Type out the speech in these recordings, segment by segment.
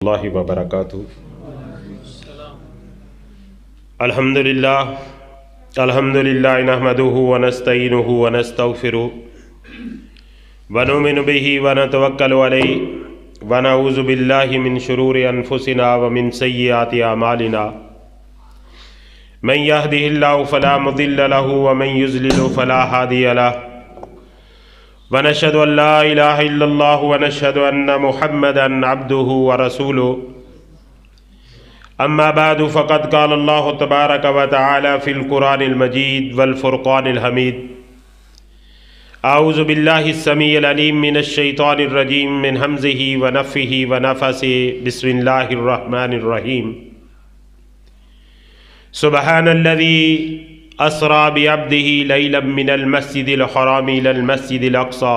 اللہ وبرکاتہ۔ الحمدللہ نحمدہ ونستعینہ ونستغفرہ ونؤمن بہ ونتوکل علیہ ونعوذ باللہ من شرور انفسنا ومن سیئات اعمالنا من یہدہ اللہ فلا مضل لہ ومن یضلل فلا ہادی لہ ونشهد ان لا الہ الا اللہ ونشهد ان محمدا عبدہ ورسولہ اما بعد فقد قال اللہ تبارک وتعالی فی القرآن المجید والفرقان الحمید اعوذ باللہ السمیع العلیم من الشیطان الرجیم من ہمزہ ونفخہ ونفثہ بسم اللہ الرحمن الرحیم سبحان الذی اسری بعبدہ لیلا من المسجد الحرام الی المسجد الاقصی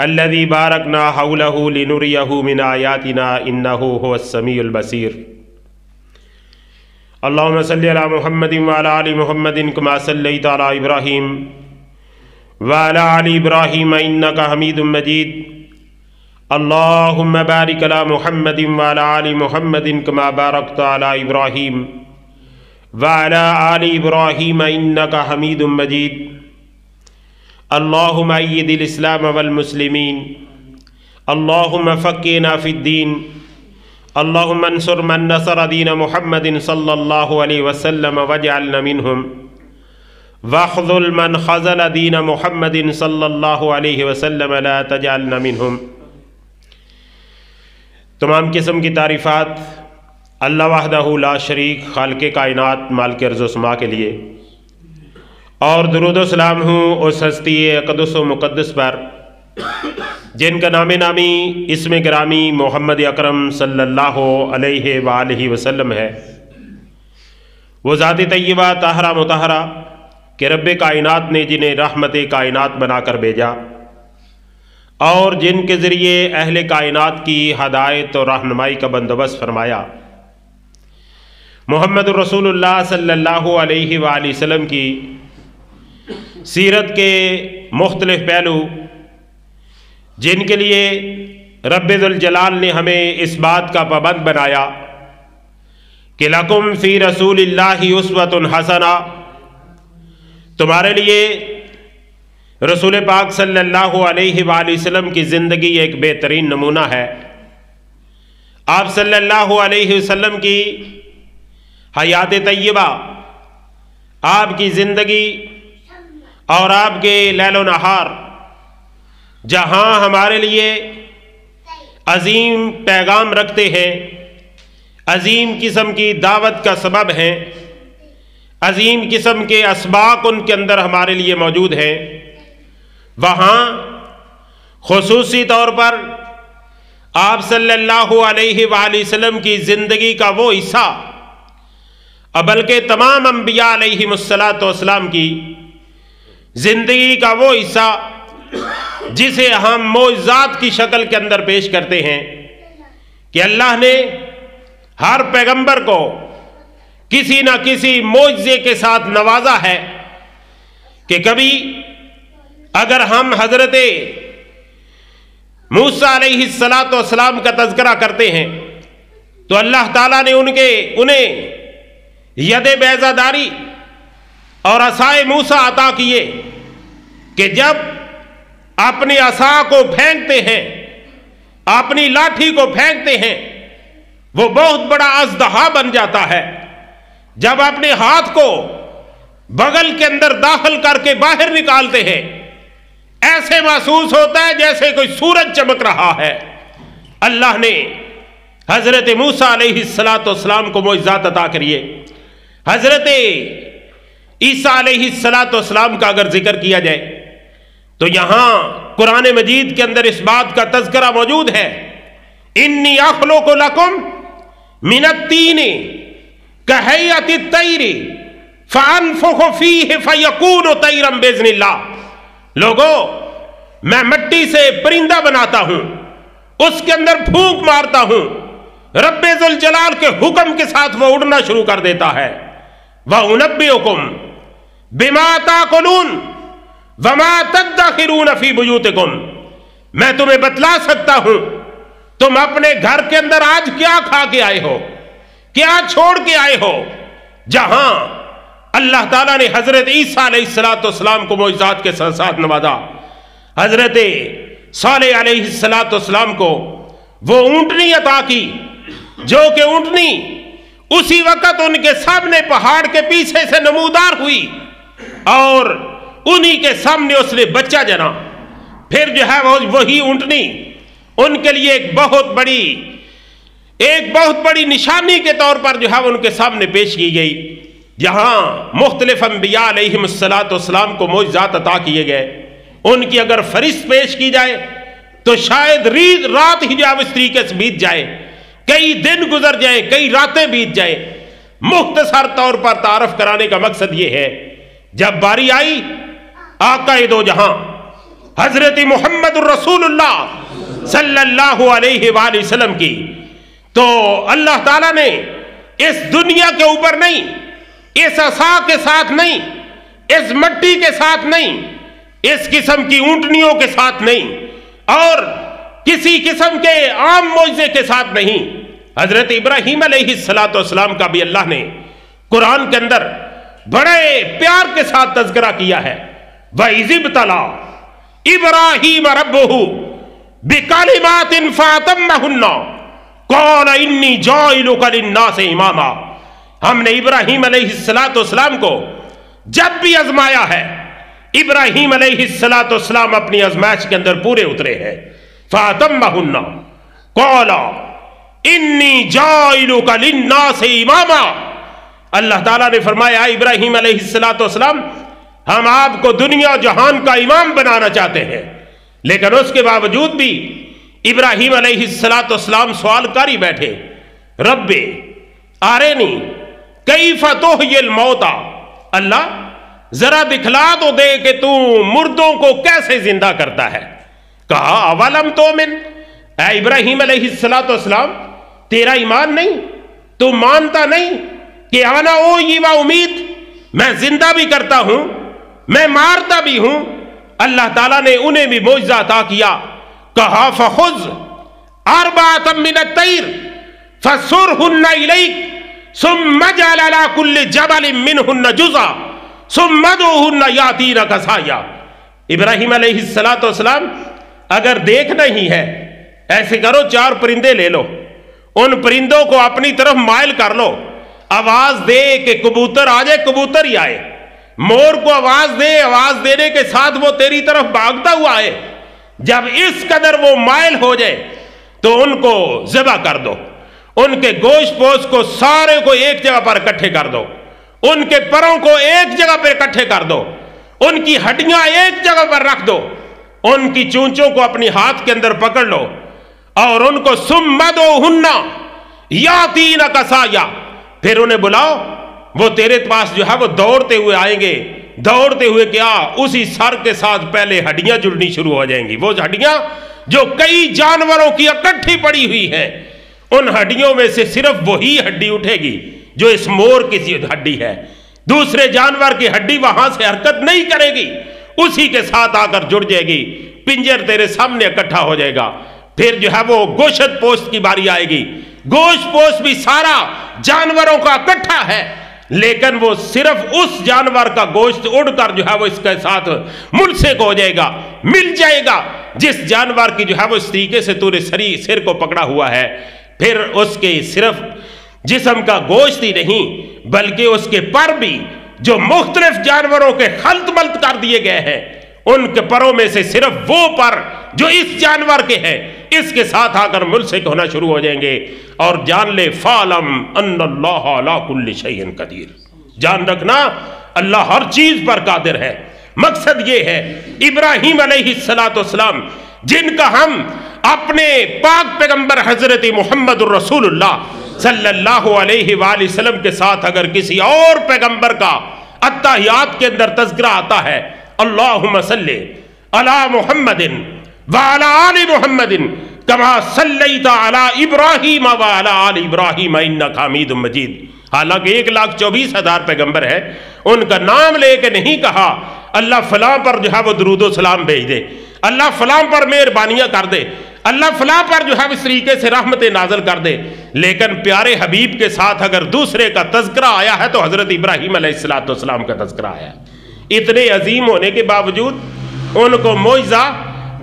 الذي باركنا حوله لنريه من آياتنا إنه هو السميع البصير اللهم صل على محمد وعلى آل محمد كما صليت على إبراهيم وعلى آل إبراهيم إنك حميد مجيد اللهم بارك على محمد وعلى آل محمد كما باركت على إبراهيم وعلى آل إبراهيم إنك حميد مجيد اللهم أيد الإسلام والمسلمين اللهم فقهنا في الدين اللهم انصر من نصر دين محمد صلى الله عليه وسلم واجعلنا منهم واخذل من خذل دين محمد صلى الله عليه وسلم لا تجعلنا منهم۔ تمام قسم کی تعریفات اللہ وحدہ لا شریک خالق کائنات مالک ارض و سما کے لیے، اور درود و سلام ہوں اس ہستی اقدس و مقدس پر جن کا نام نامی اسم گرامی محمد اکرم صلی اللہ علیہ وآلہ وسلم ہے۔ وہ ذات طیبہ طاہرہ مطہرہ کہ رب کائنات نے جنہیں رحمت کائنات بنا کر بھیجا اور جن کے ذریعے اہل کائنات کی ہدایت اور رہنمائی کا بندوبست فرمایا۔ محمد رسول اللہ صلی اللہ علیہ وآلہ وسلم کی سیرت کے مختلف پہلو جن کے لیے رب ذوالجلال نے ہمیں اس بات کا پابند بنایا کہ لکم فی رسول اللہ اسوۃ حسنہ، تمہارے لیے رسول پاک صلی اللہ علیہ وآلہ وسلم کی زندگی ایک بہترین نمونہ ہے۔ آپ صلی اللہ علیہ وسلم کی حیات طیبہ، آپ کی زندگی اور آپ کے لیل و نہار جہاں ہمارے لیے عظیم پیغام رکھتے ہیں، عظیم قسم کی دعوت کا سبب ہیں، عظیم قسم کے اسباق ان کے اندر ہمارے لیے موجود ہیں، وہاں خصوصی طور پر آپ صلی اللہ علیہ وآلہ وسلم کی زندگی کا وہ حصہ، بلکہ تمام انبیاء علیہم السلام کی زندگی کا وہ حصہ جسے ہم معجزات کی شکل کے اندر پیش کرتے ہیں کہ اللہ نے ہر پیغمبر کو کسی نہ کسی معجزے کے ساتھ نوازا ہے کہ کبھی اگر ہم حضرت موسیٰ علیہ السلام کا تذکرہ کرتے ہیں تو اللہ تعالیٰ نے انہیں ید بیضہ داری اور عصائے موسیٰ عطا کیے کہ جب اپنی عصا کو پھینکتے ہیں، اپنی لاٹھی کو پھینکتے ہیں، وہ بہت بڑا اژدہا بن جاتا ہے۔ جب اپنے ہاتھ کو بغل کے اندر داخل کر کے باہر نکالتے ہیں، ایسے محسوس ہوتا ہے جیسے کوئی سورج چمک رہا ہے۔ اللہ نے حضرت موسیٰ علیہ السلام کو معجزات عطا کریے۔ حضرت عیسیٰ علیہ السلام کا اگر ذکر کیا جائے تو یہاں قرآن مجید کے اندر اس بات کا تذکرہ موجود ہے، انی اخلق لکم من الطین کہیئۃ الطیر فانفخ فیہ فیکون طیرا باذن اللہ۔ لوگو، میں مٹی سے پرندہ بناتا ہوں، اس کے اندر پھونک مارتا ہوں، رب ذوالجلال کے حکم کے ساتھ وہ اڑنا شروع کر دیتا ہے۔ وَأُنَبِّئُكُمْ بِمَا تَأْكُلُونَ وَمَا تَدَّخِرُونَ فِي بُيُوتِكُمْ، میں تمہیں بتلا سکتا ہوں तुम अपने घर के अंदर आज क्या खा के आए हो, क्या छोड़ के आए हो? जहां अल्लाह ताला ने हजरत ईसा अलैहिस्सलाम को मौजज़ात के साथ साथ नवाजा, हजरत सालेह अलैहिस्सलाम को वो ऊंटनी अता की, जो कि ऊंटनी उसी वक्त उनके सामने पहाड़ के पीछे से नमूदार हुई और उन्हीं के सामने उसने बच्चा जना। फिर जो है वो वही ऊंटनी उनके लिए एक बहुत बड़ी निशानी के तौर पर जो है उनके सामने पेश की गई। जहां मुख्तलिफ अंबिया अलैहिमुस्सलाम को मौजज़ात अता किए गए, उनकी अगर फरिश्त पेश की जाए तो शायद रात ही जो इस तरीके से बीत जाए, कई दिन गुजर जाए, कई रातें बीत जाए। मुख्तसर तौर पर तारफ कराने का मकसद यह है, जब बारी आई आका दो जहां हजरत मुहम्मद रसूलुल्लाह सल्लल्लाहु अलैहि वसल्लम की, तो अल्लाह ताला ने इस दुनिया के ऊपर नहीं, इस असा के साथ नहीं, इस मट्टी के साथ नहीं, इस किस्म की ऊंटनियों के साथ नहीं और किसी किस्म के आम मौजे के साथ नहीं, हजरत इब्राहीम अलैहिस्सलाम का भी अल्लाह ने कुरान के अंदर बड़े प्यार के साथ तज़किरा किया है। वइज़िब्तला इब्राहीम रब्बुहु बिकलिमातिन फअतम्महुन्ना क़ाल इन्नी जाइलुका लिन्नासि इमामा। हमने इब्राहीम अलैहिस्सलाम को जब भी आजमाया है, इब्राहीम अलैहिस्सलाम अपनी आजमाइश के अंदर पूरे उतरे हैं। फअतम्महुन्ना क़ाल इन्नी जाइलुका लिन्नासि इमामा। अल्लाह ताला ने फरमाया, इब्राहीम अलैहिस्सलाम हम आपको दुनिया जहान का इमाम बनाना चाहते हैं। लेकिन उसके बावजूद भी इब्राहीम अलैहिस्सलाम सवाल कारी बैठे, रब्बे आरेनी कैफ़ तुह्यिल मौता। अल्लाह जरा दिखला तो दे कि तू मुर्दों को कैसे जिंदा करता है। कहा अवलम तोमिन, ऐ इब्राहीम अलैहिस्सलाम तेरा ईमान नहीं, तू मानता नहीं कि आना ओ ये वा उम्मीद, मैं जिंदा भी करता हूं, मैं मारता भी हूं। अल्लाह ताला ने उन्हें भी मौजज़ा अता किया। कहा फखुज़ अर्बअतम मिनत तैर फसुरहुन्ना इलैक सुम्मा जअल अला कुल्लि जबलिन मिनहुन्ना जुज़ा सुम्मा दुहुन्ना यातीनका साया। इब्राहीम अलैहिस्सलाम अगर देखना ही है, ऐसे करो 4 परिंदे ले लो, उन परिंदों को अपनी तरफ माइल कर लो, आवाज दे कि कबूतर आ जाए, कबूतर ही आए। मोर को आवाज दे, आवाज देने के साथ वो तेरी तरफ भागता हुआ आए। जब इस कदर वो माइल हो जाए तो उनको ज़िबा कर दो, उनके गोश्त पोश को सारे को एक जगह पर इकट्ठे कर दो, उनके परों को एक जगह पर इकट्ठे कर दो, उनकी हड्डियां एक जगह पर रख दो, उनकी चूंचों को अपनी हाथ के अंदर पकड़ लो और उनको सुम्मदुहुन्ना यातीनका साया, फिर उन्हें बुलाओ, वो तेरे पास जो है वो दौड़ते हुए आएंगे। दौड़ते हुए क्या, उसी सर के साथ पहले हड्डियां जुड़नी शुरू हो जाएंगी। वो हड्डियां जो कई जानवरों की इकट्ठी पड़ी हुई हैं, उन हड्डियों में से सिर्फ वही हड्डी उठेगी जो इस मोर की हड्डी है। दूसरे जानवर की हड्डी वहां से हरकत नहीं करेगी, उसी के साथ आकर जुड़ जाएगी। पिंजर तेरे सामने इकट्ठा हो जाएगा। फिर जो है वो गोश्त पोस्ट की बारी आएगी। गोश्त पोस्ट भी सारा जानवरों का इकट्ठा है, लेकिन वो सिर्फ उस जानवर का गोश्त उड़कर जो है वो इसके साथ मुल्सिक हो जाएगा, मिल जाएगा, जिस जानवर की जो है वो इस तरीके से तूने सिर को पकड़ा हुआ है। फिर उसके सिर्फ जिस्म का गोश्त ही नहीं, बल्कि उसके पर भी जो मुख्तलिफ जानवरों के खल्त मल्त कर दिए गए हैं, उनके परों में से सिर्फ वो पर जो इस जानवर के हैं, इसके साथ आकर मुल्सिक होना शुरू हो जाएंगे। और जान ले फालम अन्नल्लाह अला कुल्लि शैइन कदीर, जान रखना अल्लाह हर चीज पर कादिर है। मकसद ये है, इब्राहीम अलैहिस्सलाम जिनका हम अपने पाक पैगंबर हजरत मुहम्मद रसूलुल्लाह सल्लल्लाहु अलैहि वसल्लम के साथ अगर किसी और पैगंबर का अत्तहियात के अंदर तज़किरा आता है, अल्लाहुम्मा सल्ली अला मुहम्मदिन व अला आलि मुहम्मदिन कमा सल्लैता अला इब्राहीम व अला आलि इब्राहीम इन्नका हमीदुम मजीद। हालांकि 1,24,000 पैगंबर है, उनका नाम लेके नहीं कहा अल्लाह फलां पर जो है वो दुरूद सलाम भेज दे, अल्लाह फलां पर मेहरबानियां कर दे, اللہ فلاں پر جو ہے اس طریقے سے رحمت نازل کر دے، لیکن پیارے حبیب کے ساتھ اگر دوسرے کا تذکرہ آیا ہے تو حضرت ابراہیم علیہ السلام کا تذکرہ آیا ہے۔ اتنے عظیم ہونے کے باوجود ان کو معجزہ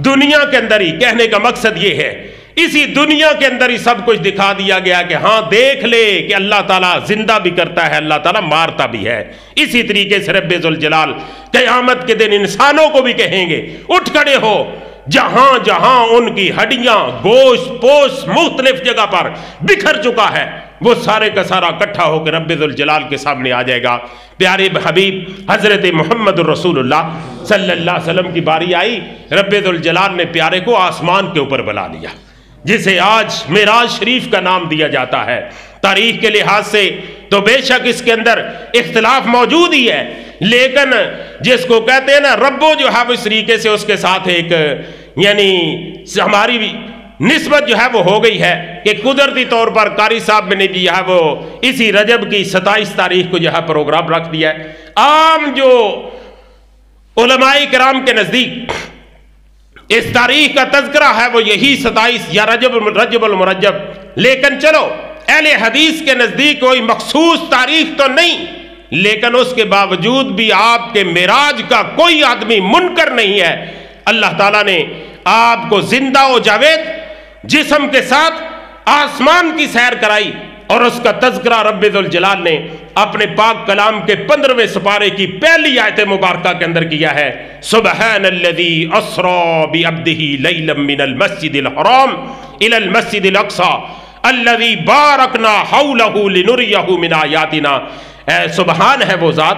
دنیا کے اندر ہی، کہنے کا مقصد یہ ہے اسی دنیا کے اندر ہی سب کچھ دکھا دیا گیا کہ ہاں دیکھ لے کہ اللہ تعالیٰ زندہ بھی کرتا ہے، اللہ تعالیٰ مارتا بھی ہے۔ اسی طریقے سے رب ذوالجلال قیامت کے دن انسانوں کو بھی کہیں گے اٹھ کھڑے ہو، جہاں جہاں ان کی ہڈیاں گوشت پوش مختلف جگہ پر بکھر چکا ہے، وہ سارے کا سارا اکٹھا ہو کے رب ذوالجلال کے سامنے آ جائے گا۔ پیارے حبیب حضرت محمد الرسول اللہ صلی اللہ علیہ وسلم کی باری آئی، رب ذوالجلال نے پیارے کو آسمان کے اوپر بلا لیا، جسے آج معراج شریف کا نام دیا جاتا ہے۔ تاریخ کے لحاظ سے تو بے شک اس کے اندر اختلاف موجود ہی ہے، لیکن جس کو کہتے ہیں نا ربو جو ہے وہ اس طریقے سے اس کے ساتھ ایک یعنی ہماری بھی نسبت جو ہے وہ ہو گئی ہے کہ قدرتی طور پر قاری صاحب نے بھی ہے وہ اسی رجب کی 27 تاریخ کو جو ہے پروگرام رکھ دیا ہے۔ عام جو علماء کرام کے نزدیک اس تاریخ کا تذکرہ ہے وہ یہی 27 یا رجب المرجب، لیکن چلو اہل حدیث کے نزدیک کوئی مخصوص تاریخ تو نہیں، لیکن اس کے باوجود بھی آپ کے معراج کا کوئی آدمی منکر نہیں ہے۔ اللہ تعالیٰ نے آپ کو زندہ و جاوید جسم کے ساتھ آسمان کی سیر کرائی، اور اس کا تذکرہ رب ذوالجلال نے اپنے پاک کلام کے 15ویں سپارے کی پہلی آیت مبارکہ کے اندر کیا ہے۔ سبحان الذی اسری بعبدہ لیلا من المسجد الحرام الی المسجد الاقصی الذی بارکنا حولہ لنریہ من آیاتنا۔ سبحان ہے وہ ذات،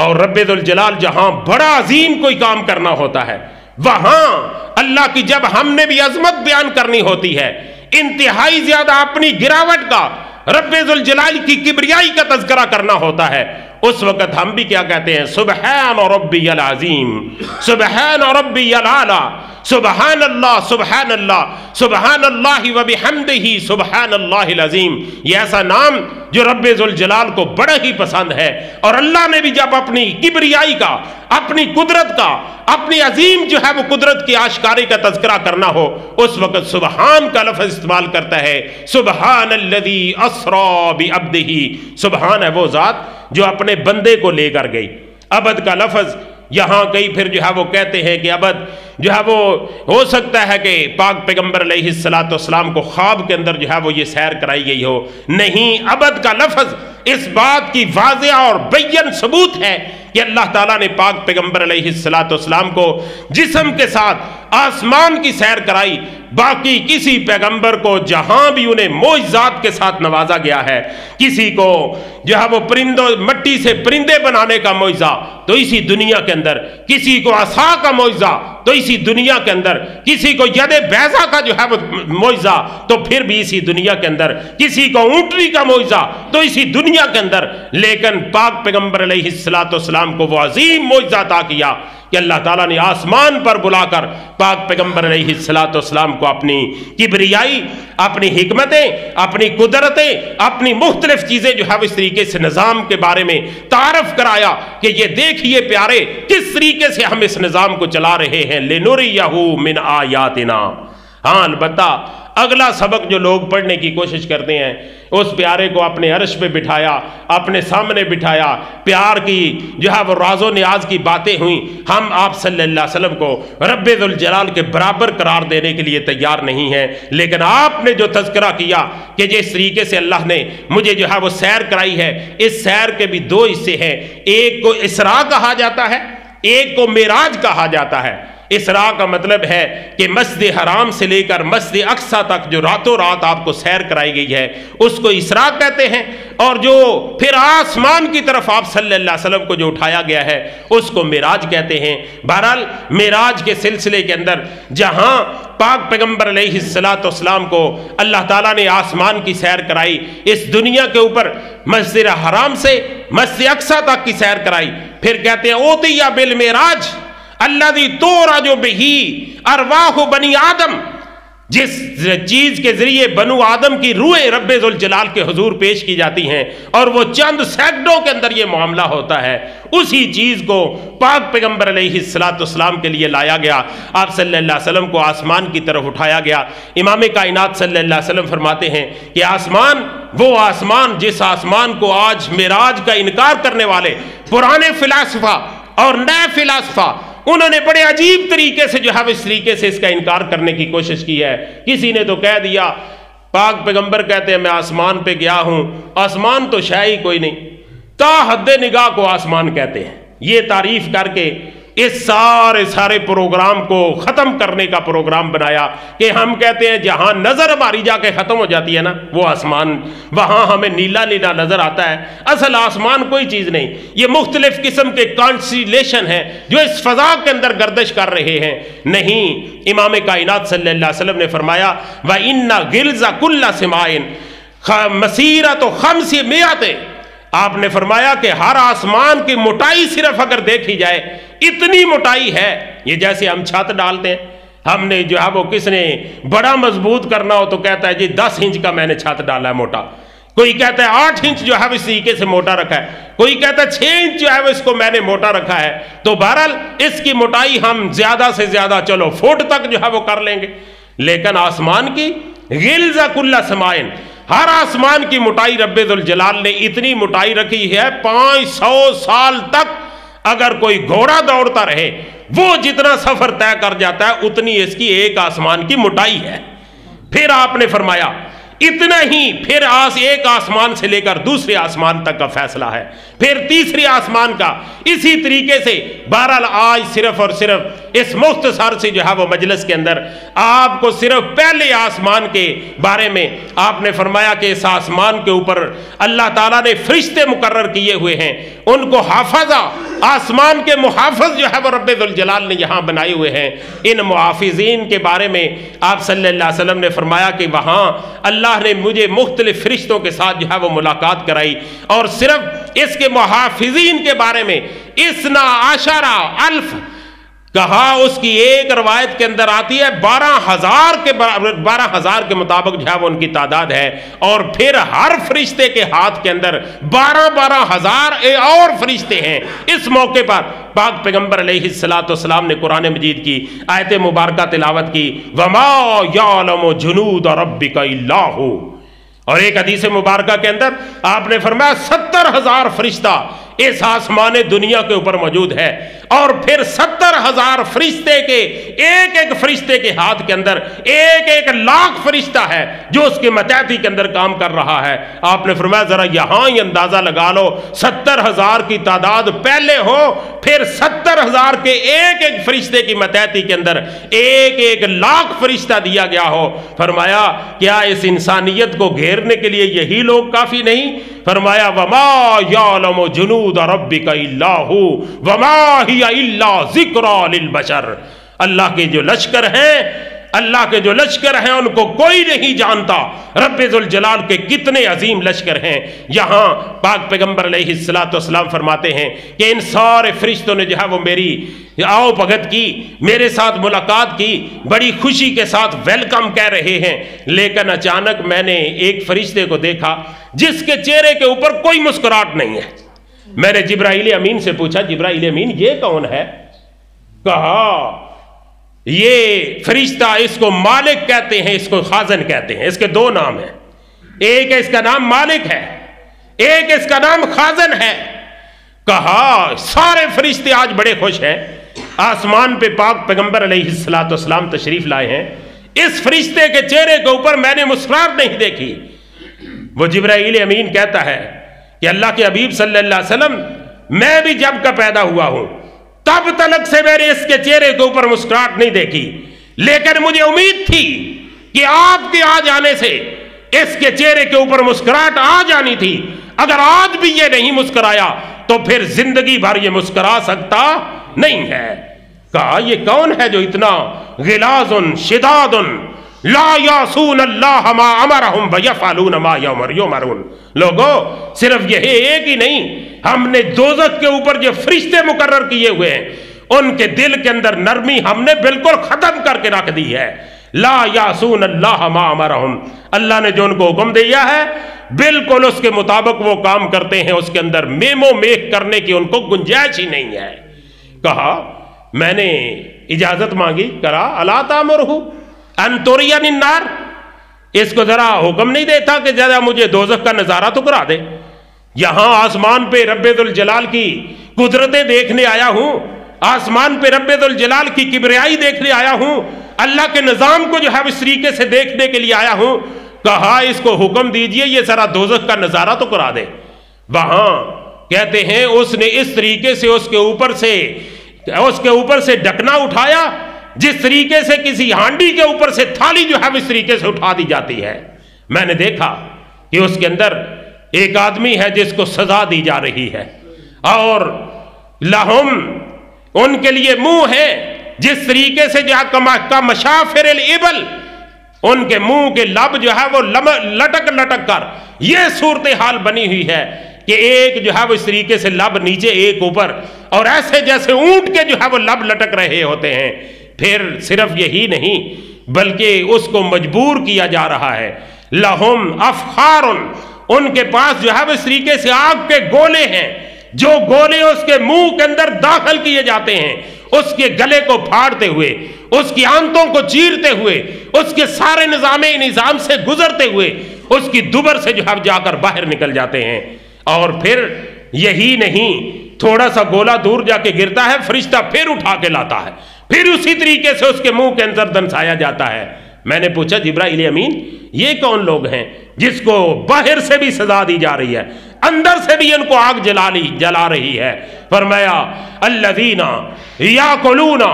اور رب ذوالجلال جہاں بڑا عظیم کوئی کام کرنا ہوتا ہے، وہاں اللہ کی جب ہم نے بھی عظمت بیان کرنی ہوتی ہے، انتہائی زیادہ اپنی گراوٹ کا، رب ذوالجلال کی کبریائی کا تذکرہ کرنا ہوتا ہے، اس وقت ہم بھی کیا کہتے ہیں؟ سبحان ربی العظیم، سبحان ربی العالی، سبحان اللہ سبحان اللہ سبحان اللہ وبحمدہ سبحان اللہ العظیم۔ یہ ایسا نام جو رب ذوالجلال کو بڑا ہی پسند ہے، اور اللہ نے بھی جب اپنی کبریائی کا، اپنی قدرت کا، اپنی عظیم جو ہے وہ قدرت کی آشکاری کا تذکرہ کرنا ہو، اس وقت سبحان کا لفظ استعمال کرتا ہے۔ سبحان الذی اسری بعبدہ، سبحان ہے وہ ذات جو اپنے بندے کو لے کر گئی۔ عبد کا لفظ یہاں کئی پھر جو ہے وہ کہتے ہیں کہ عبد جو ہے وہ ہو سکتا ہے کہ پاک پیغمبر علیہ السلام کو خواب کے اندر جو ہے وہ یہ سیر کرائی گئی ہو، نہیں، عبد کا لفظ اس بات کی واضح اور بین ثبوت ہے کہ اللہ تعالیٰ نے پاک پیغمبر علیہ السلام کو جسم کے ساتھ آسمان کی سیر کرائی۔ باقی کسی پیغمبر کو جہاں بھی انہیں معجزات کے ساتھ نوازا گیا ہے، کسی کو جو ہے وہ پرندوں مٹی سے پرندے بنانے کا معجزہ تو اسی دنیا کے اندر، کسی کو عصا کا معجزہ تو اسی دنیا کے اندر، کسی کو ید بیضا کا جو ہے وہ معجزہ تو پھر بھی اسی دنیا کے اندر، کسی کو اونٹنی کا معجزہ تو اسی دنیا کے اندر، لیکن پاک پیغمبر علیہ السلام کو وہ عظیم معجزہ عطا کیا کہ اللہ تعالیٰ نے آسمان پر بلا کر پاک پیغمبر علیہ السلام کو اپنی کبریائی، اپنی حکمتیں، اپنی قدرتیں، اپنی مختلف چیزیں جو ہے اس طریقے سے نظام کے بارے میں تعارف کرایا کہ یہ دیکھیے پیارے کس طریقے سے ہم اس نظام کو چلا رہے ہیں، لنریہ من آیاتنا۔ ہاں البتہ اگلا سبق جو لوگ پڑھنے کی کوشش کرتے ہیں، اس پیارے کو اپنے عرش پہ بٹھایا، اپنے سامنے بٹھایا، پیار کی جو ہے وہ راز و نیاز کی باتیں ہوئیں، ہم آپ صلی اللہ علیہ وسلم کو رب ذوالجلال کے برابر قرار دینے کے لیے تیار نہیں ہیں، لیکن آپ نے جو تذکرہ کیا کہ جس طریقے سے اللہ نے مجھے جو ہے وہ سیر کرائی ہے، اس سیر کے بھی دو حصے ہیں، ایک کو اسراء کہا جاتا ہے، ایک کو معراج کہا جاتا ہے۔ اسراء کا مطلب ہے کہ مسجد حرام سے لے کر مسجد اقصی تک جو راتوں رات آپ کو سیر کرائی گئی ہے اس کو اسراء کہتے ہیں، اور جو پھر آسمان کی طرف آپ صلی اللہ علیہ وسلم کو جو اٹھایا گیا ہے اس کو معراج کہتے ہیں۔ بہرحال معراج کے سلسلے کے اندر جہاں پاک پیغمبر علیہ السلام کو اللہ تعالیٰ نے آسمان کی سیر کرائی، اس دنیا کے اوپر مسجد حرام سے مسجد اقصی تک کی سیر کرائی، پھر کہتے ہیں اوتیہ بالمعراج الذی تورج بہ ارواح بنی آدم، جس چیز کے ذریعے بنو آدم کی روحیں رب ذوال جلال کے حضور پیش کی جاتی ہیں اور وہ چند سیکنڈوں کے اندر یہ معاملہ ہوتا ہے، اسی چیز کو پاک پیغمبر علیہ السلام کے لیے لایا گیا۔ آپ صلی اللہ علیہ وسلم کو آسمان کی طرف اٹھایا گیا۔ امام کائنات صلی اللہ علیہ وسلم فرماتے ہیں کہ آسمان، وہ آسمان جس آسمان کو آج معراج کا انکار کرنے والے پرانے فلاسفہ اور نئے فلاسفہ، انہوں نے بڑے عجیب طریقے سے جو ہے اس طریقے سے اس کا انکار کرنے کی کوشش کی ہے۔ کسی نے تو کہہ دیا، پاک پیغمبر کہتے ہیں میں آسمان پہ گیا ہوں، آسمان تو شے ہی کوئی نہیں، تا حد نگاہ کو آسمان کہتے ہیں۔ یہ تعریف کر کے اس سارے پروگرام کو ختم کرنے کا پروگرام بنایا کہ ہم کہتے ہیں جہاں نظر ہماری جا کے ختم ہو جاتی ہے نا وہ آسمان، وہاں ہمیں نیلا نیلا نظر آتا ہے، اصل آسمان کوئی چیز نہیں، یہ مختلف قسم کے کانسٹیلیشن ہیں جو اس فضا کے اندر گردش کر رہے ہیں۔ نہیں، امام کائنات صلی اللہ علیہ وسلم نے فرمایا وَإِنَّ غِلْزَ كُلَّ سِمَائٍ مَسِيرَةُ 500، آپ نے فرمایا کہ ہر آسمان کی موٹائی صرف اگر دیکھی جائے اتنی موٹائی ہے، یہ جیسے ہم چھت ڈالتے ہیں، ہم نے جو ہے وہ کس نے بڑا مضبوط کرنا ہو تو کہتا ہے جی 10 انچ کا میں نے چھت ڈالا ہے موٹا، کوئی کہتا ہے 8 انچ جو ہے اس طریقے سے موٹا رکھا ہے، کوئی کہتا ہے 6 انچ جو ہے اس کو میں نے موٹا رکھا ہے، تو بہرحال اس کی موٹائی ہم زیادہ سے زیادہ چلو فٹ تک جو ہے وہ کر لیں گے، لیکن آسمان کی غلظ کل سمائن، ہر آسمان کی موٹائی رب ذوالجلال نے اتنی موٹائی رکھی ہے 500 سال تک اگر کوئی گھوڑا دوڑتا رہے وہ جتنا سفر طے کر جاتا ہے اتنی اس کی ایک آسمان کی موٹائی ہے۔ پھر آپ نے فرمایا اتنا ہی پھر ایک آسمان سے لے کر دوسرے آسمان تک کا فیصلہ ہے، پھر تیسری آسمان کا، اسی طریقے سے۔ بہرحال آج صرف اور صرف اس مختصر سے جو ہے وہ مجلس کے اندر آپ کو صرف پہلے آسمان کے بارے میں آپ نے فرمایا کہ اس آسمان کے اوپر اللہ تعالیٰ نے فرشتے مقرر کیے ہوئے ہیں، ان کو حافظہ، آسمان کے محافظ جو ہے وہ رب ذوالجلال نے یہاں بنائے ہوئے ہیں۔ ان محافظین کے بارے میں آپ صلی اللہ علیہ وسلم نے فرمایا کہ وہاں اللہ نے مجھے مختلف فرشتوں کے ساتھ جو ہے وہ ملاقات کرائی، اور صرف اس کے محافظین کے بارے میں 12,000 کہا، اس کی ایک روایت کے اندر آتی ہے 12,000 کے مطابق جو ہے وہ ان کی تعداد ہے، اور پھر ہر فرشتے کے ہاتھ کے اندر 12,000 اور فرشتے ہیں۔ اس موقع پر پاک پیغمبر علیہ السلام نے قرآن مجید کی آیت مبارکہ تلاوت کی وَمَا يَعْلَمُ جُنُودَ رَبِّكَ إِلَّا هُوَ، اور ایک حدیث مبارکہ کے اندر آپ نے فرمایا 70,000 فرشتہ اس آسمان دنیا کے اوپر موجود ہے، اور پھر 70,000 فرشتے کے ایک ایک فرشتے کے ہاتھ کے اندر 1,00,000 فرشتہ ہے جو اس کے متحدی کے اندر کام کر رہا ہے۔ آپ نے فرمایا ذرا یہاں ہی اندازہ لگا لو، 70,000 کی تعداد پہلے ہو، پھر 70,000 کے ایک ایک فرشتے کی متحدی کے اندر 1,00,000 فرشتہ دیا گیا ہو۔ فرمایا کیا اس انسانیت کو گھیرنے کے لیے یہی لوگ کافی نہیں؟ فرمایا وَمَا يَعْلَمُ جُنُودَ رَبِّكَ إِلَّا هُوَ وَمَا هِيَ إِلَّا ذِكْرَى لِلْبَشَرِ، اللہ کے جو لشکر ہیں، اللہ کے جو لشکر ہیں ان کو کوئی نہیں جانتا رب ذوالجلال کے کتنے عظیم لشکر ہیں۔ یہاں پاک پیغمبر علیہ السلام فرماتے ہیں کہ ان سارے فرشتوں نے جو ہے وہ میری آؤ بھگت کی، میرے ساتھ ملاقات کی، بڑی خوشی کے ساتھ ویلکم کہہ رہے ہیں، لیکن اچانک میں نے ایک فرشتے کو دیکھا جس کے چہرے کے اوپر کوئی مسکراہٹ نہیں ہے۔ میں نے جبرائیل امین سے پوچھا جبرائیل امین یہ کون ہے؟ کہا یہ فرشتہ، اس کو مالک کہتے ہیں، اس کو خازن کہتے ہیں، اس کے 2 نام ہیں، ایک اس کا نام مالک ہے، ایک اس کا نام خازن ہے۔ کہا سارے فرشتے آج بڑے خوش ہیں، آسمان پہ پاک پیغمبر علیہ السلام تشریف لائے ہیں، اس فرشتے کے چہرے کے اوپر میں نے مسکراہٹ نہیں دیکھی۔ وہ جبرائیل امین کہتا ہے کہ اللہ کے حبیب صلی اللہ علیہ وسلم میں بھی جب کا پیدا ہوا ہوں تب تلک سے میں نے اس کے چہرے کے اوپر مسکراہٹ نہیں دیکھی، لیکن مجھے امید تھی کہ آپ کے آ جانے سے اس کے چہرے کے اوپر مسکراہٹ آ جانی تھی، اگر آج بھی یہ نہیں مسکرایا تو پھر زندگی بھر یہ مسکرا سکتا نہیں ہے۔ کہا یہ کون ہے جو اتنا غلاظ شداد لا یعصون اللہ ما امرہم ویفعلون ما یؤمرون؟ لوگو صرف یہ ایک ہی نہیں، ہم نے دوزخ کے اوپر جو فرشتے مقرر کیے ہوئے ہیں ان کے دل کے اندر نرمی ہم نے بالکل ختم کر کے رکھ دی ہے، ला यासून अल्लाह मा अमरहुम, अल्लाह ने जो उनको हुक्म दिया है बिल्कुल उसके मुताबिक वो काम करते हैं, उसके अंदर मेमो मेख करने की उनको गुंजाइश ही नहीं है। कहा मैंने इजाजत मांगी, करा अला तामुरहु अन तुरियनि नार, इसको जरा हुक्म नहीं देता कि जरा मुझे दोज़ख का नजारा तो करा दे। यहां आसमान पे रब्बुल जलाल की कुदरतें देखने आया हूं, आसमान पे रब्बुल जलाल की किबरियाई देखने आया हूं, अल्लाह के निजाम को जो है इस तरीके से देखने के लिए आया हूं। कहा इसको हुक्म दीजिए ये जरा दोज़ख का नजारा तो करा दे। वहां कहते हैं उसने इस तरीके से उसके ऊपर से ढकना उठाया जिस तरीके से किसी हांडी के ऊपर से थाली जो है इस तरीके से उठा दी जाती है। मैंने देखा कि उसके अंदर एक आदमी है जिसको सजा दी जा रही है, और लहुम उनके लिए मुंह है जिस तरीके से का मशाफिर इबल, उनके मुंह के लब जो है वो लटक लटक कर ये सूरत हाल बनी हुई है कि एक जो है वो इस तरीके से लब नीचे एक ऊपर, और ऐसे जैसे ऊंट के जो है वो लब लटक रहे होते हैं। फिर सिर्फ यही नहीं बल्कि उसको मजबूर किया जा रहा है। लहुम अफखारुन, उनके पास जो है वो इस तरीके से आग के गोले हैं, जो गोले उसके मुंह के अंदर दाखिल किए जाते हैं, उसके गले को फाड़ते हुए, उसकी आंतों को चीरते हुए, उसके सारे निजाम से गुजरते हुए उसकी दुबर से जो है जाकर बाहर निकल जाते हैं। और फिर यही नहीं, थोड़ा सा गोला दूर जाके गिरता है, फरिश्ता फिर उठा के लाता है, फिर उसी तरीके से उसके मुंह के अंदर दंसाया जाता है। मैंने पूछा जिब्राइल अमीन ये कौन लोग हैं जिसको बाहर से भी सजा दी जा रही है, अंदर से भी इनको आग जला रही है? फरमाया अल्लज़ीना याकुलूना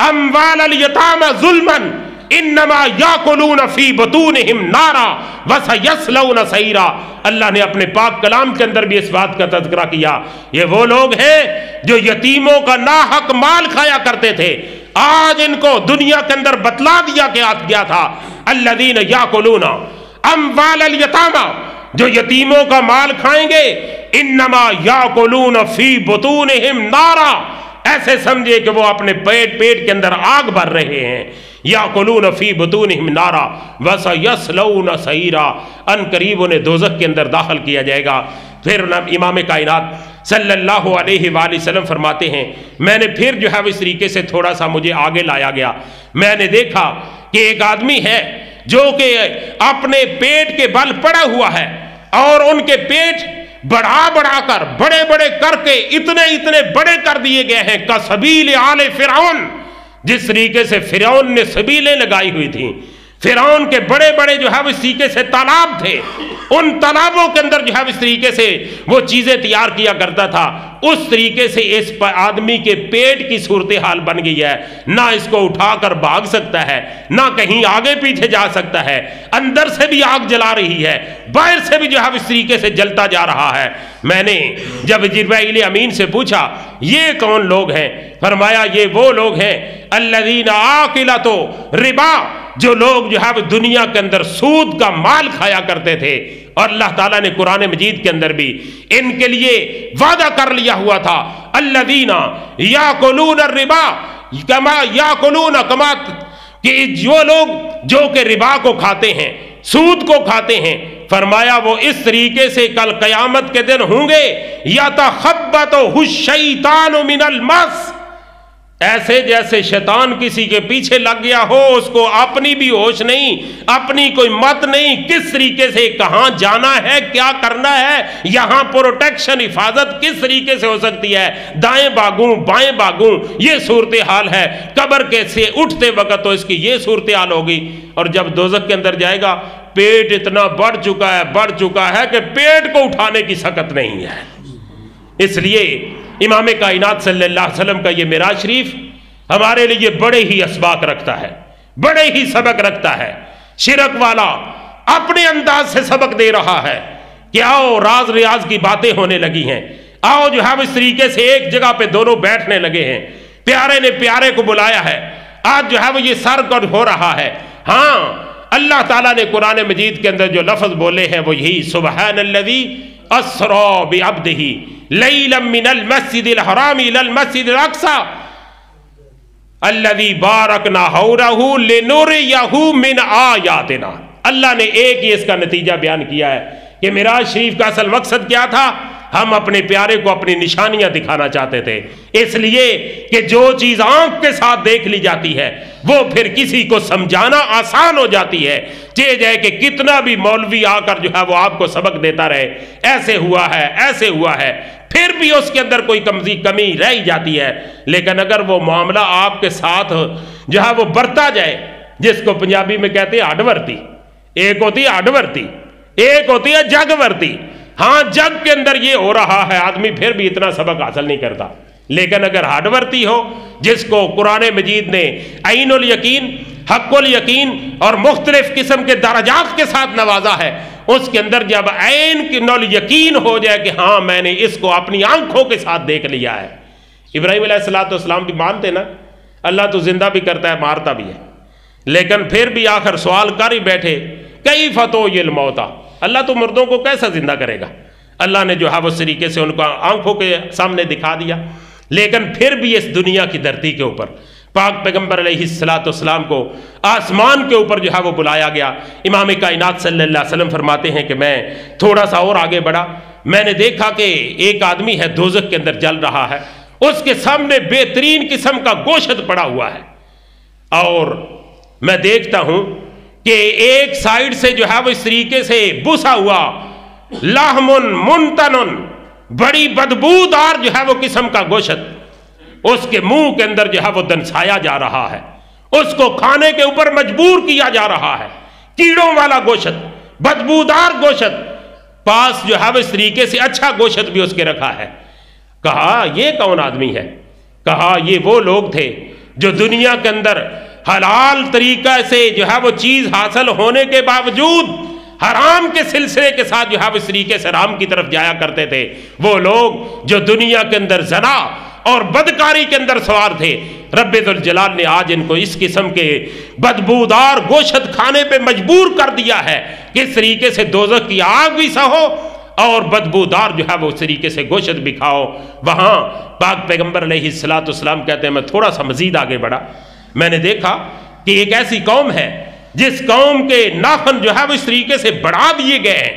अम्वालल यतामा ज़ुल्मन इन्नमा याकुलूना फी बुतूनिहिम नारा व सयस्लौना सईरा। अल्लाह ने अपने पाक कलाम के अंदर भी इस बात का तज़किरा किया, ये वो लोग हैं जो यतीमों का नाहक माल खाया करते थे, आज इनको दुनिया के अंदर बतला दिया गया था। अल्लज़ीना याकुलूना अम्वालल यतामा, जो यतीमों का माल खाएंगे, इन्नमा याकुलूना फी बुतूनिहिम नारा, ऐसे समझे कि वो अपने पेट के अंदर आग भर रहे हैं। याकुलून फी बुतूनिहिम नारा व सयस्लौना सईरा, अन करीब उन्हें दोज़ख के अंदर दाखिल किया जाएगा। फिर इमाम कायनात सल्लल्लाहु अलैहि वसल्लम फरमाते हैं मैंने फिर जो है इस तरीके से थोड़ा सा मुझे आगे लाया गया, मैंने देखा कि एक आदमी है जो कि अपने पेट के बल पड़ा हुआ है, और उनके पेट बढ़ा कर बड़े बड़े करके इतने बड़े कर दिए गए हैं का सबील आले फिरौन, जिस तरीके से फिरौन ने सबीलें लगाई हुई थी। फिरौन के बड़े बड़े जो है इस तरीके से तालाब थे, उन तालाबों के अंदर जो है इस तरीके से वो चीजें तैयार किया करता था। उस तरीके से इस आदमी के पेट की सूरत हाल बन गई है, ना इसको उठाकर भाग सकता है, ना कहीं आगे पीछे जा सकता है, अंदर से भी आग जला रही है, बाहर से भी जो है इस तरीके से जलता जा रहा है। मैंने जब जिब्राइल अमीन से पूछा ये कौन लोग हैं, फरमाया ये वो लोग हैं अल्लज़ीना आकिलतो रिबा, जो लोग जो है दुनिया के अंदर सूद का माल खाया करते थे। और अल्लाह ताला ने कुरान मजीद के अंदर भी इनके लिए वादा कर लिया हुआ था, अल्लज़ीना याकुलून रिबा कमा याकुलून कमा, कि जो लोग जो के रिबा को खाते हैं, सूद को खाते हैं, फरमाया वो इस तरीके से कल कयामत के दिन होंगे यतखब्बतहु शैतानु मिनल मस, ऐसे जैसे शैतान किसी के पीछे लग गया हो, उसको अपनी भी होश नहीं, अपनी कोई मत नहीं, किस तरीके से कहां जाना है, क्या करना है, यहां प्रोटेक्शन हिफाजत किस तरीके से हो सकती है, दाएं भागूं बाएं भागूं, ये सूरत हाल है। कब्र के से उठते वक्त तो इसकी ये सूरत हाल होगी, और जब दोज़ख के अंदर जाएगा पेट इतना बढ़ चुका है कि पेट को उठाने की सकत नहीं है। इसलिए इमाम कायनात सल्लल्लाहु अलैहि वसल्लम का ये मेराज शरीफ हमारे लिए बड़े ही असबाक रखता है, बड़े ही सबक रखता है। शिरक वाला अपने अंदाज से सबक दे रहा है कि आओ राज रियाज की बातें होने लगी हैं, आओ जो है इस तरीके से एक जगह पे दोनों बैठने लगे हैं, प्यारे ने प्यारे को बुलाया है, आज जो है वो ये सरकट हो रहा है। हाँ, अल्लाह ताला ने कुरान मजीद के अंदर जो लफ्ज बोले हैं वो यही सुबहानल्लज़ी अस्रा बिअब्दिही लैलन मिनल मस्जिदिल हराम इलल मस्जिदिल अक्सा, अल्लज़ी बारकना हौलहु लिनुरियहु मिन आयातिना। अल्लाह ने एक ही इसका नतीजा बयान किया है कि मिराज शरीफ का असल मकसद क्या था, हम अपने प्यारे को अपनी निशानियां दिखाना चाहते थे, इसलिए कि जो चीज़ आंख के साथ देख ली जाती है वो फिर किसी को समझाना आसान हो जाती है। चाहे जाए कि कितना भी मौलवी आकर जो है वो आपको सबक देता रहे, ऐसे हुआ है ऐसे हुआ है, फिर भी उसके अंदर कोई कमी रह ही जाती है। लेकिन अगर वो मामला आपके साथ जो है वो बरता जाए, जिसको पंजाबी में कहते हैं हडवर्ती, एक होती है हडवर्ती, एक होती है जगवर्ती। हाँ, जग के अंदर ये हो रहा है, आदमी फिर भी इतना सबक हासिल नहीं करता। लेकिन अगर हडवर्ती हो, जिसको कुरान मजीद ने ऐनुल यकीन, हक्कुल यकीन और मुख्तलिफ किस्म के दर्जात के साथ नवाजा है, उसके अंदर जब ऐन की नौल यकीन हो जाए कि हाँ मैंने इसको अपनी आंखों के साथ देख लिया है। इब्राहीम अलैहिस्सलाम भी मानते ना, अल्लाह तो जिंदा भी करता है मारता भी है, लेकिन फिर भी आखिर सवाल कर ही बैठे, कई फतो ये मौता, अल्लाह तो मुर्दों को कैसा जिंदा करेगा। अल्लाह ने जो है वो तरीके से उनको आंखों के सामने दिखा दिया। लेकिन फिर भी इस दुनिया की धरती के ऊपर पाक पैगंबर अलैहिस्सलाम को आसमान के ऊपर जो है वो बुलाया गया। इमाम कायनात सल्लल्लाहु अलैहि वसल्लम फरमाते हैं कि मैं थोड़ा सा और आगे बढ़ा, मैंने देखा कि एक आदमी है दोज़ख के अंदर जल रहा है, उसके सामने बेहतरीन किस्म का गोश्त पड़ा हुआ है, और मैं देखता हूं कि एक साइड से जो है वो इस तरीके से बुसा हुआ लाहमुन मुनतनुन, बड़ी बदबूदार जो है वो किस्म का गोश्त उसके मुंह के अंदर जो है वो दंसाया जा रहा है, उसको खाने के ऊपर मजबूर किया जा रहा है। कीड़ों वाला गोश्त, बदबूदार गोश्त, पास जो है वो इस तरीके से अच्छा गोश्त भी उसके रखा है। कहा ये कौन आदमी है? कहा ये वो लोग थे जो दुनिया के अंदर हलाल तरीका से जो है वो चीज हासिल होने के बावजूद हराम के सिलसिले के साथ जो है इस तरीके से हराम की तरफ जाया करते थे। वो लोग जो दुनिया के अंदर जना और बदकारी के अंदर सवार थे, रब्बुल जलाल ने आज इनको इस किस्म के बदबूदार गोश्त खाने पे मजबूर कर दिया है कि इस तरीके से दोज़ख की आग भी सहो और बदबूदार जो है वो उस तरीके से गोश्त भी खाओ। वहां पाक पैगंबर अलैहिस्सलाम कहते हैं मैं थोड़ा सा मजीद आगे बढ़ा, मैंने देखा कि एक ऐसी कौम है जिस कौम के नाखून जो है वो इस तरीके से बढ़ा दिए गए हैं,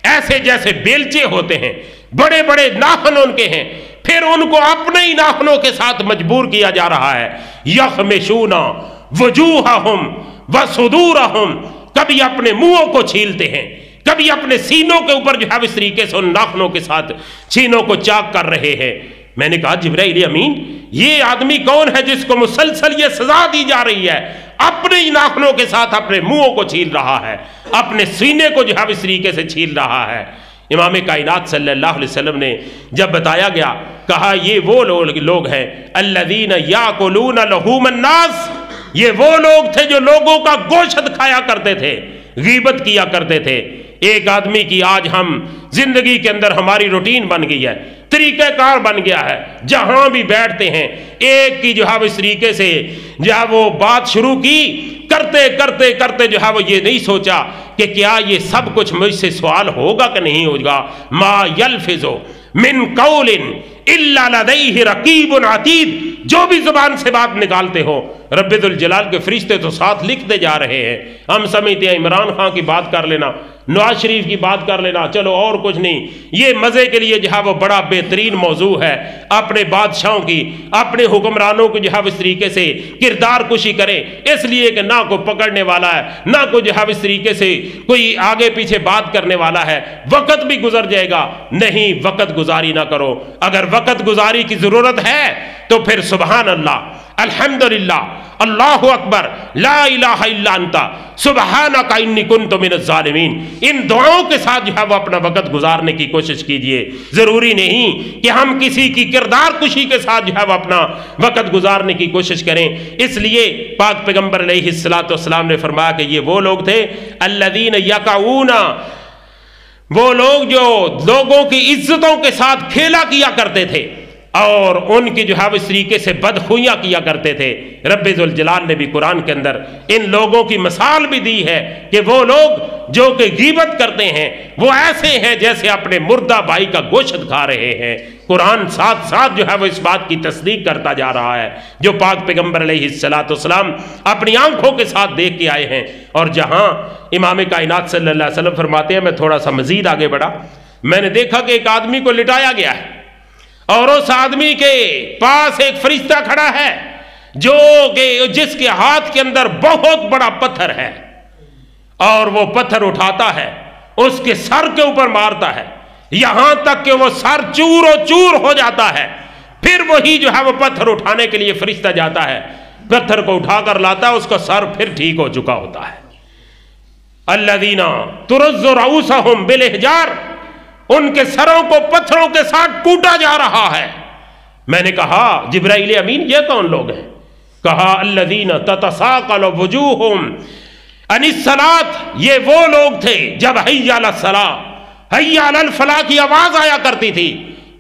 ऐसे जैसे बेलचे होते हैं, बड़े बड़े नाखून उनके हैं, फिर उनको अपने ही नाखूनों के साथ मजबूर किया जा रहा है। यखमिशूना वजूहहुम व सुदूरहुम, कभी अपने मुंहों को छीलते हैं, कभी अपने सीनों के ऊपर जो है इस तरीके से उन नाखूनों के साथ सीनों को चाक कर रहे हैं। मैंने कहा जिब्राइल अमीन, ये आदमी कौन है जिसको मुसलसल ये सजा दी जा रही है? अपने ही नाखूनों के साथ अपने मुंहों को छील रहा है, अपने सीने को जो है इस तरीके से छील रहा है। इमाम कायनात सल्लल्लाहु अलैहि वसल्लम ने जब बताया गया, कहा ये वो लोग हैं अल्लज़ीना याकुलूना लहूमन नास, ये वो लोग थे जो लोगों का गोश्त खाया करते थे, गीबत किया करते थे। एक आदमी की आज हम जिंदगी के अंदर हमारी रूटीन बन गई है, तरीक़ाकार बन गया है, जहां भी बैठते हैं एक की जो है इस तरीके से जो है वो बात शुरू की, करते करते करते जो है वो ये नहीं सोचा कि क्या ये सब कुछ मुझसे सवाल होगा कि नहीं होगा। मा यल्फिज़ु मिन कौलिन इल्ला लदैहि रकीबुन अतीद, जो भी जुबान से बात निकालते हो रब्बुल जलाल के फरिश्ते तो साथ लिखते जा रहे हैं। हम समझते हैं इमरान खान की बात कर लेना, नवाज शरीफ की बात कर लेना, चलो और कुछ नहीं, ये मजे के लिए जो है वो बड़ा बेहतरीन मौजू है। अपने बादशाहों की, अपने हुक्मरानों की जो है इस तरीके से किरदार कुशी करें, इसलिए कि ना कोई पकड़ने वाला है, ना कोई जो है इस तरीके से कोई आगे पीछे बात करने वाला है, वक्त भी गुजर जाएगा। नहीं, वक्त गुजारी ना करो। अगर वक्त गुजारी की जरूरत है तो फिर सुबहान अल्लाह, अल्हम्दुलिल्लाह, अल्लाहु अकबर, ला इलाहा इल्ला अंता सुबहानका इन्नी कुन्तु मिनज़ ज़ालिमीन, इन दुआओं के साथ जो है वो अपना वक्त गुजारने की कोशिश कीजिए। जरूरी नहीं कि हम किसी की किरदार कुशी के साथ जो है वो अपना वक्त गुजारने की कोशिश करें। इसलिए पाक पैगंबर अलैहिस्सलाम ने फरमाया कि ये वो लोग थे अल्लज़ीना यक़ऊना, वो लोग जो लोगों की इज्जतों के साथ खेला किया करते थे, और उनकी जो है इस तरीके से बदखुइयाँ किया करते थे। रब्बे ज़ुल जलाल ने भी कुरान के अंदर इन लोगों की मिसाल भी दी है कि वो लोग जो कि गीबत करते हैं वो ऐसे हैं जैसे अपने मुर्दा भाई का गोश्त खा रहे हैं। कुरान साथ साथ जो है वो इस बात की तस्दीक करता जा रहा है जो पाक पैगंबर अलैहिस्सलाम अपनी आंखों के साथ देख के आए हैं। और जहाँ इमाम कायनात सल्लल्लाहु अलैहि वसल्लम फरमाते हैं, मैं थोड़ा सा मजीद आगे बढ़ा, मैंने देखा कि एक आदमी को लिटाया गया है और उस आदमी के पास एक फरिश्ता खड़ा है जो कि जिसके हाथ के अंदर बहुत बड़ा पत्थर है, और वो पत्थर उठाता है, उसके सर के ऊपर मारता है, यहां तक कि वो सर चूर चूर हो जाता है। फिर वही जो है वो पत्थर उठाने के लिए फरिश्ता जाता है, पत्थर को उठाकर लाता है, उसका सर फिर ठीक हो चुका होता है। अल्लज़ीना तुरज़्ज़ु रऊसहुम बिलहिजार, उनके सरों को पत्थरों के साथ कूटा जा रहा है। मैंने कहा जिब्राइल अमीन ये कौन लोग हैं? कहा अल्लज़ीना ततसाक़लु वुजूहुम अनिस्सलात, ये वो लोग थे जब हय्या अलस्सलाह हय्या अलल फलाह की आवाज आया करती थी,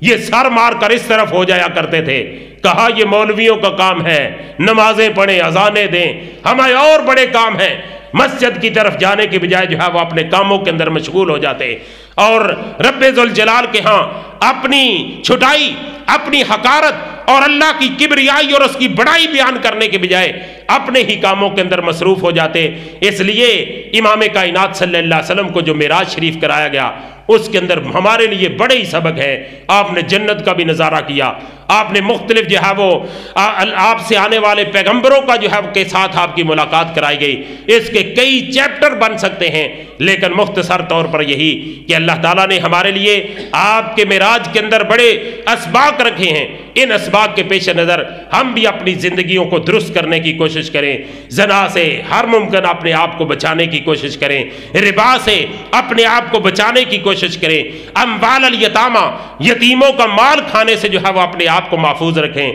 ये सर मार कर इस तरफ हो जाया करते थे। कहा ये मौलवियों का काम है, नमाजें पढ़े अजानें दें, हमारे और बड़े काम हैं। मस्जिद की तरफ जाने के बजाय जो है वो अपने कामों के अंदर मशगूल हो जाते और रब्बे ज़ुल जलाल के यहाँ अपनी छुटाई, अपनी हकारत और अल्लाह की किबरियाई और उसकी बड़ाई बयान करने के बजाय अपने ही कामों के अंदर मसरूफ हो जाते। इसलिए इमाम कायनात सल्लल्लाहु अलैहि वसल्लम को जो मेराज शरीफ कराया गया उसके अंदर हमारे लिए बड़े ही सबक है। आपने जन्नत का भी नज़ारा किया, आपने मुख्तलिफ जो है वो आपसे आने वाले पैगंबरों का जो है के साथ आपकी मुलाकात कराई गई। इसके कई चैप्टर बन सकते हैं, लेकिन मुख्तसर तौर पर यही कि अल्लाह ताला ने हमारे लिए आपके मेराज के अंदर बड़े असबाक रखे हैं। इन असबाक के पेश नज़र हम भी अपनी ज़िंदगियों को दुरुस्त करने की कोशिश करें, जना से हर मुमकिन अपने आप को बचाने की कोशिश करें, रिबा से अपने आप को बचाने की कोशिश करें, अम्वाल अल यतामा, यतीमों का माल खाने से जो है वो अपने आप को महफूज रखें।